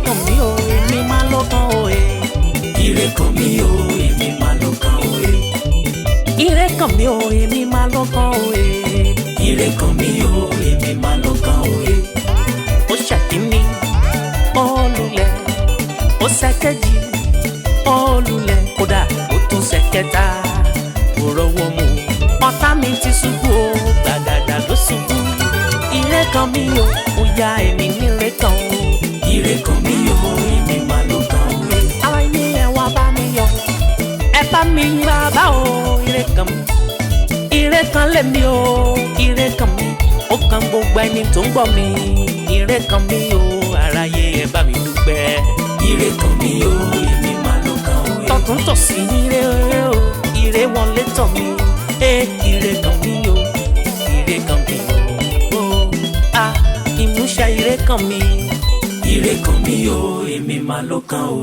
kàn mí o èmi máa ló kàn o ire kàn mí o èmi máa ló kàn o ire kàn mí o èmi máa ló kàn o ire kàn mí o èmi máa ló kàn o ó ṣàkíní olùlẹ̀ ó ṣàkẹ́jì olùlẹ̀ kódà ó tún ṣẹ̀kẹta kò rọ́wọ́ mú ọ̀tá mi ti ṣubú o gbàgàdà ló ṣubú ire kàn mí o ó ya èmi nílé kan o ire kàn mí o èmi máa ló kàn o aráyé ẹ wá bá mi yọ̀ ẹ bá mi bàbá o ire kàn mí ire kan lèmi o ire kàn mí ó kan gbogbo ẹni tó ń gbọ́ mi ire kàn mí o aráyé ẹ bá mi dúpẹ́ ire kàn mí o èmi máa ló kàn o tọ̀tún tòsì ire o ire wọlé tọ̀ mí ire kàn mí o ire kàn mí o ìmúṣẹ ire kàn mí ire kàn mí o èmi máa ló kàn o